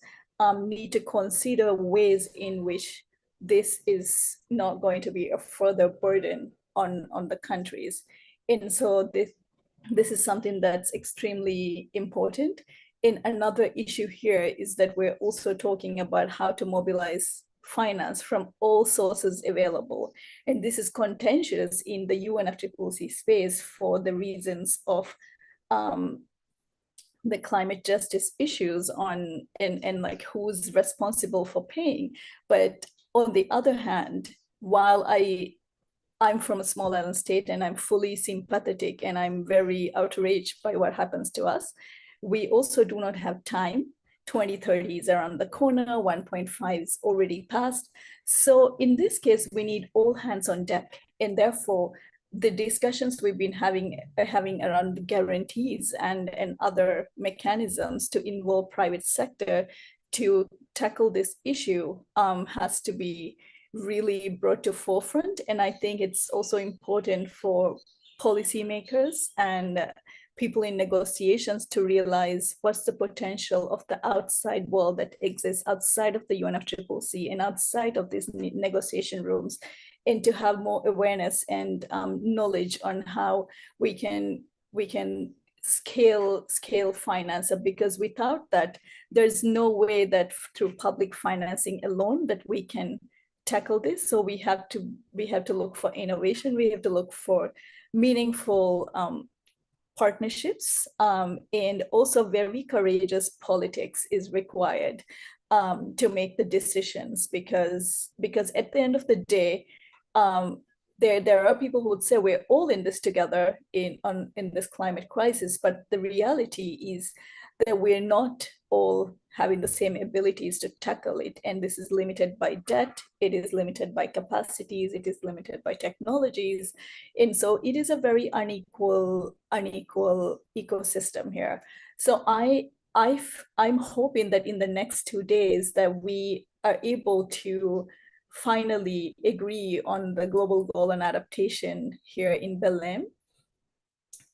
need to consider ways in which this is not going to be a further burden on the countries. And so this is something that's extremely important. And another issue here is that we're also talking about how to mobilize finance from all sources available. And this is contentious in the UNFCCC space for the reasons of the climate justice issues and like who's responsible for paying. But on the other hand, while I'm from a small island state and I'm fully sympathetic and I'm very outraged by what happens to us, we also do not have time. 2030 is around the corner, 1.5 is already passed. So in this case, we need all hands on deck. And therefore, the discussions we've been having around guarantees and other mechanisms to involve private sector to tackle this issue has to be really brought to forefront. And I think it's also important for policymakers and people in negotiations to realize what's the potential of the outside world that exists outside of the UNFCCC and outside of these negotiation rooms, and to have more awareness and knowledge on how we can scale finance, because without that, there's no way that through public financing alone that we can tackle this. So we have to look for innovation. We have to look for meaningful partnerships, and also very courageous politics is required. to make the decisions, because at the end of the day, there are people who would say we're all in this together in this climate crisis, but the reality is that we're not all having the same abilities to tackle it. And this is limited by debt, it is limited by capacities, it is limited by technologies. And so it is a very unequal ecosystem here. So I'm hoping that in the next 2 days that we are able to finally agree on the global goal on adaptation here in Belém,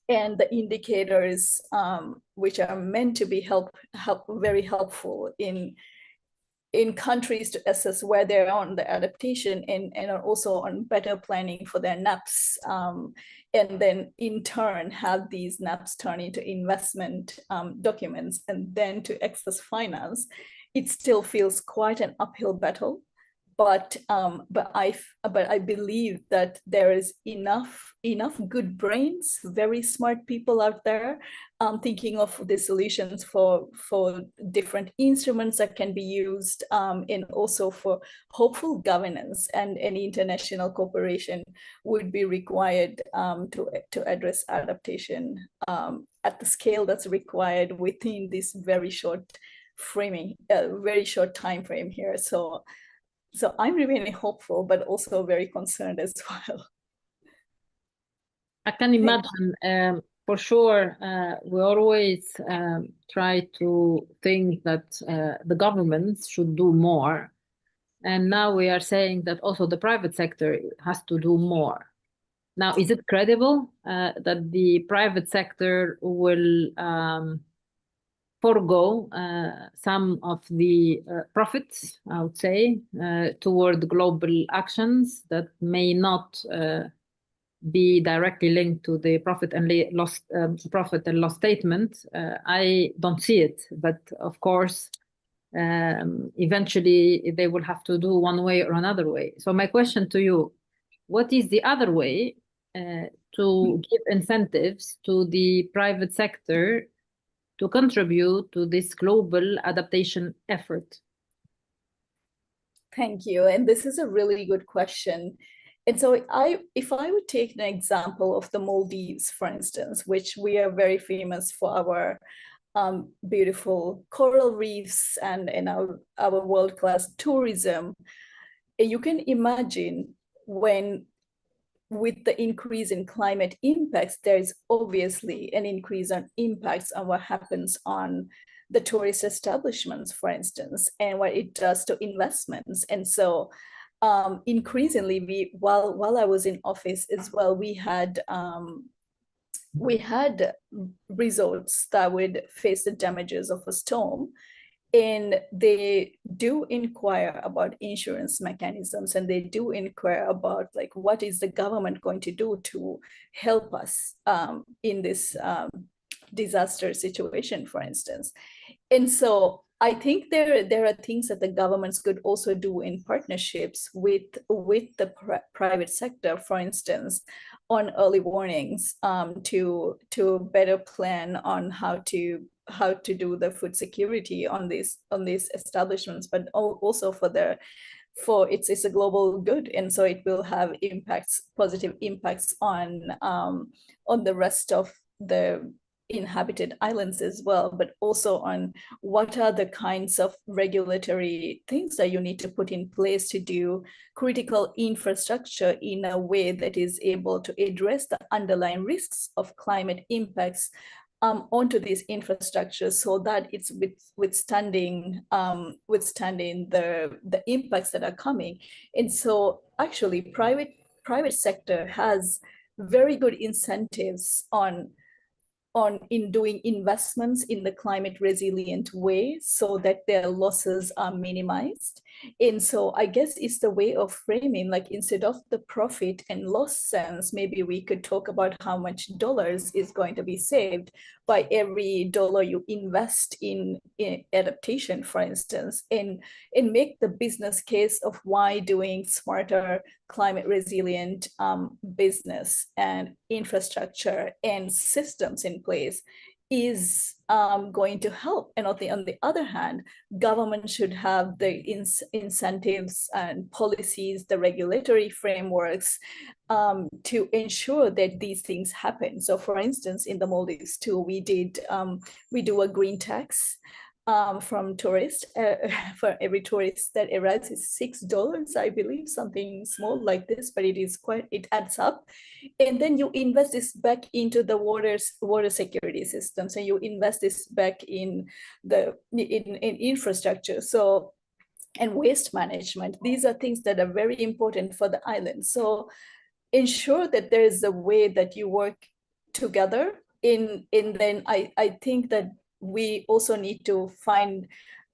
and the indicators which are meant to be very helpful in countries to assess where they're on the adaptation, and are also on better planning for their NAPs, and then in turn have these NAPs turn into investment documents and then to access finance. It still feels quite an uphill battle, but I believe that there is enough good brains, very smart people out there thinking of the solutions for different instruments that can be used, and also for hopeful governance, and any international cooperation would be required to address adaptation at the scale that's required within this very short time frame here. So I'm remaining hopeful, but also very concerned as well. I can imagine, for sure, we always try to think that the governments should do more. And now we are saying that also the private sector has to do more. Now, is it credible that the private sector will forego some of the profits, I would say, toward global actions that may not be directly linked to the profit and loss statement? I don't see it, but of course, eventually they will have to do one way or another way. So my question to you, what is the other way to give incentives to the private sector to contribute to this global adaptation effort? Thank you. And this is a really good question. And so if I would take an example of the Maldives, for instance, which we are very famous for our beautiful coral reefs and our world-class tourism, you can imagine with the increase in climate impacts, there's obviously an increase on impacts on what happens on the tourist establishments, for instance, and what it does to investments. And so increasingly, while I was in office as well, we had resorts that would face the damages of a storm, and they do inquire about insurance mechanisms, and they do inquire about like what is the government going to do to help us in this disaster situation, for instance. And so I think there are things that the governments could also do in partnerships with the private sector, for instance, on early warnings, to better plan on how to do the food security on these establishments, but also for it's a global good, and so it will have positive impacts on the rest of the inhabited islands as well, but also on what are the kinds of regulatory things that you need to put in place to do critical infrastructure in a way that is able to address the underlying risks of climate impacts onto these infrastructures, so that it's withstanding the impacts that are coming. And so actually private sector has very good incentives in doing investments in the climate resilient way so that their losses are minimized. And so I guess it's the way of framing, like instead of the profit and loss sense, maybe we could talk about how much dollars is going to be saved by every dollar you invest in adaptation, for instance, and make the business case of why doing smarter climate resilient business and infrastructure and systems in place is going to help. And on the other hand, government should have the incentives and policies, the regulatory frameworks to ensure that these things happen. So for instance, in the Maldives too, we do a green tax from tourists. For every tourist that arrives is $6, I believe, something small like this, but it adds up. And then you invest this back into the water security system. So you invest this back in infrastructure. So, and waste management. These are things that are very important for the island. So ensure that there is a way that you work together then I think that we also need to find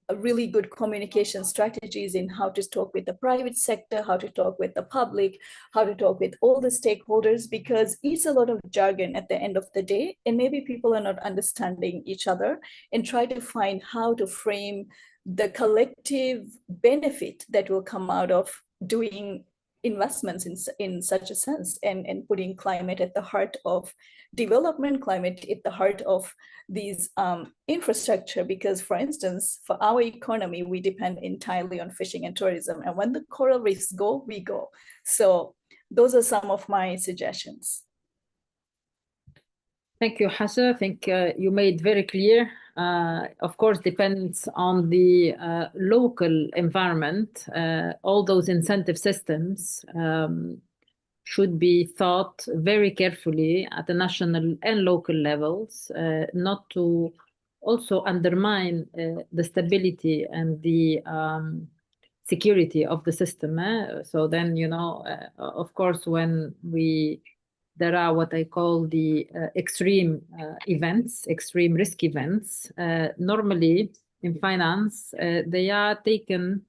a really good communication strategies in how to talk with the private sector, how to talk with the public, how to talk with all the stakeholders, because it's a lot of jargon at the end of the day, and maybe people are not understanding each other, and try to find how to frame the collective benefit that will come out of doing investments in such a sense, and putting climate at the heart of development, climate at the heart of these infrastructure. Because for instance, for our economy, we depend entirely on fishing and tourism, and when the coral reefs go, we go. So those are some of my suggestions. Thank you, Hasha. I think you made very clear. Of course, depends on the local environment. All those incentive systems should be thought very carefully at the national and local levels, not to also undermine the stability and the security of the system. So then, of course, when there are what I call the extreme events, extreme risk events. Normally in finance, they are taken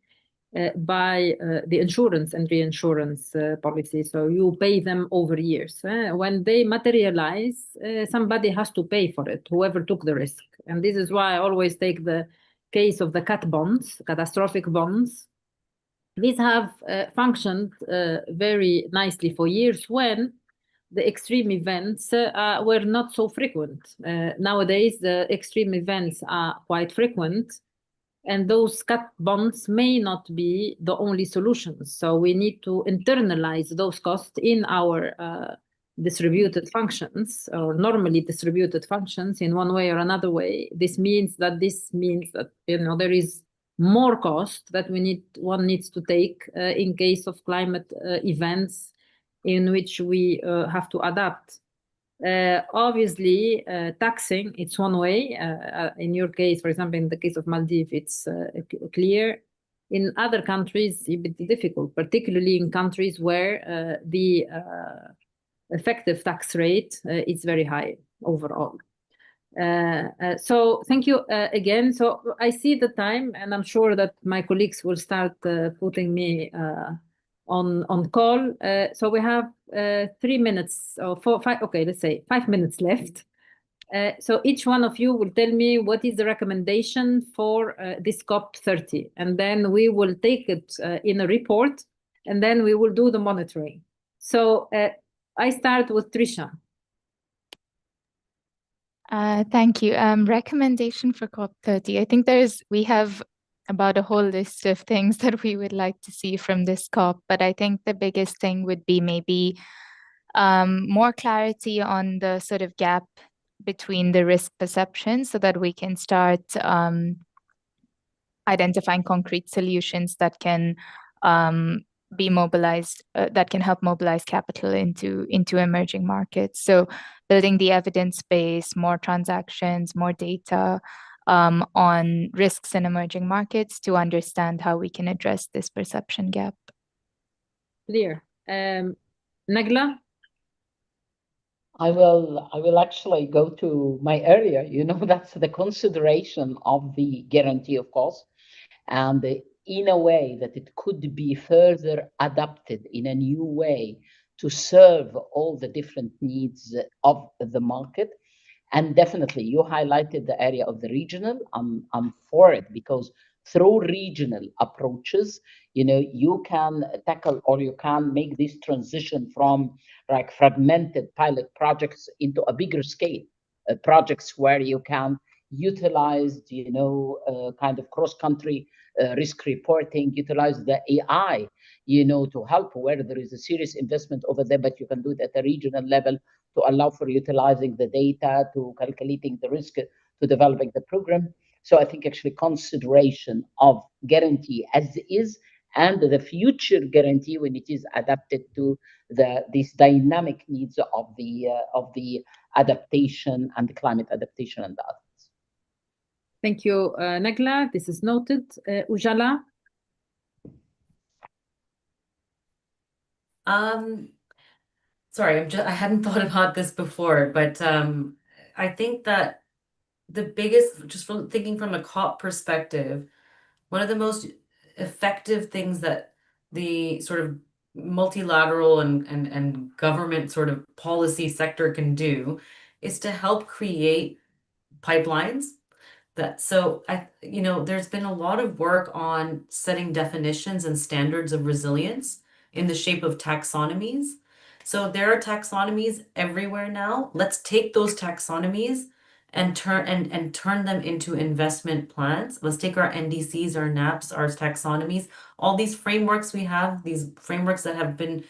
by the insurance and reinsurance policy. So you pay them over years. When they materialize, somebody has to pay for it, whoever took the risk. And this is why I always take the case of the CAT bonds, catastrophic bonds. These have functioned very nicely for years when the extreme events were not so frequent. Nowadays, the extreme events are quite frequent, and those CAT bonds may not be the only solutions. So we need to internalize those costs in our distributed functions, or normally distributed functions, in one way or another way. This means that there is more cost that one needs to take in case of climate events in which we have to adapt. Obviously, taxing, it's one way. In your case, for example, in the case of Maldives, it's clear. In other countries, it's a bit difficult, particularly in countries where the effective tax rate is very high overall. So thank you again. So I see the time, and I'm sure that my colleagues will start putting me on call. So we have 3 minutes or 5, okay, let's say 5 minutes left. So each one of you will tell me what is the recommendation for this COP30, and then we will take it in a report, and then we will do the monitoring. So I start with Trisha. Thank you. Recommendation for COP30. I think we have about a whole list of things that we would like to see from this COP, but I think the biggest thing would be maybe more clarity on the sort of gap between the risk perception, so that we can start identifying concrete solutions that can be mobilized, that can help mobilize capital into emerging markets. So building the evidence base, more transactions, more data on risks in emerging markets to understand how we can address this perception gap. Clear. Nagla? I will actually go to my area. That's the consideration of the guarantee of cost, and in a way that it could be further adapted in a new way to serve all the different needs of the market. And definitely, you highlighted the area of the regional. I'm for it, because through regional approaches, you can tackle, or you can make this transition from like fragmented pilot projects into a bigger scale. projects where you can utilize, kind of cross-country risk reporting, utilize the AI, to help where there is a serious investment over there, but you can do it at a regional level to allow for utilizing the data, to calculating the risk, to developing the program. So I think actually consideration of guarantee as is and the future guarantee when it is adapted to these dynamic needs of the adaptation and the climate adaptation and the others. Thank you, Nagla. This is noted. Ujala. Sorry, I hadn't thought about this before, but I think that the biggest, just from thinking from a COP perspective, one of the most effective things that the sort of multilateral and government sort of policy sector can do is to help create pipelines there's been a lot of work on setting definitions and standards of resilience in the shape of taxonomies. So there are taxonomies everywhere now. Let's take those taxonomies and turn them into investment plans. Let's take our NDCs, our NAPs, our taxonomies, all these frameworks we have, these frameworks that have been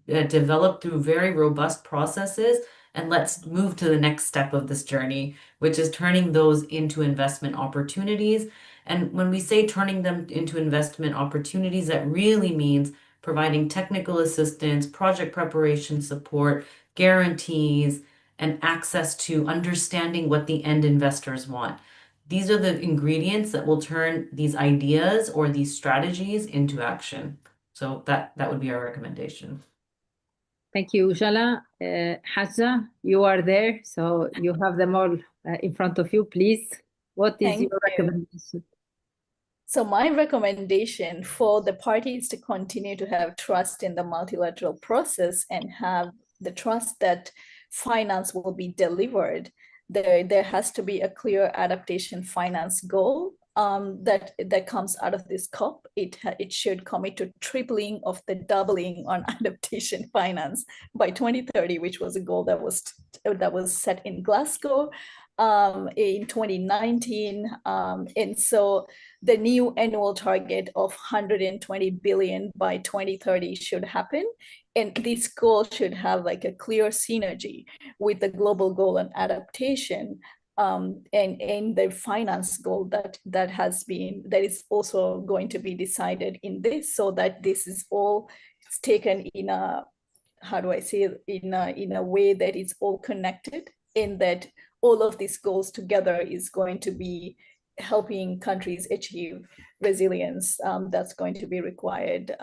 developed through very robust processes, and let's move to the next step of this journey, which is turning those into investment opportunities. And when we say turning them into investment opportunities, that really means providing technical assistance, project preparation support, guarantees, and access to understanding what the end investors want. These are the ingredients that will turn these ideas or these strategies into action. So that would be our recommendation. Thank you, Ujala. Hajja, you are there, so you have them all in front of you, please. What is your recommendation? So my recommendation for the parties to continue to have trust in the multilateral process and have the trust that finance will be delivered, there has to be a clear adaptation finance goal that comes out of this COP. It should commit to tripling of the doubling on adaptation finance by 2030, which was a goal that was set in Glasgow in 2019. And so the new annual target of 120 billion by 2030 should happen. And this goal should have like a clear synergy with the global goal on adaptation and the finance goal that is also going to be decided in this, so that this is all taken in a, how do I say it, in a way that it's all connected, in that all of these goals together is going to be helping countries achieve resilience that's going to be required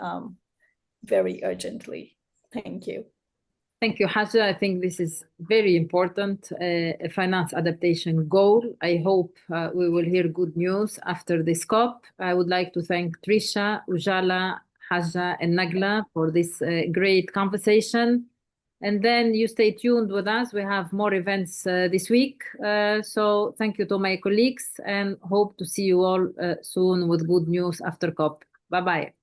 very urgently. Thank you. Thank you, Hajja. I think this is very important, a finance adaptation goal. I hope we will hear good news after this COP. I would like to thank Trisha, Ujala, Hajja, and Nagla for this great conversation. And then you stay tuned with us. We have more events this week. So thank you to my colleagues and hope to see you all soon with good news after COP. Bye-bye.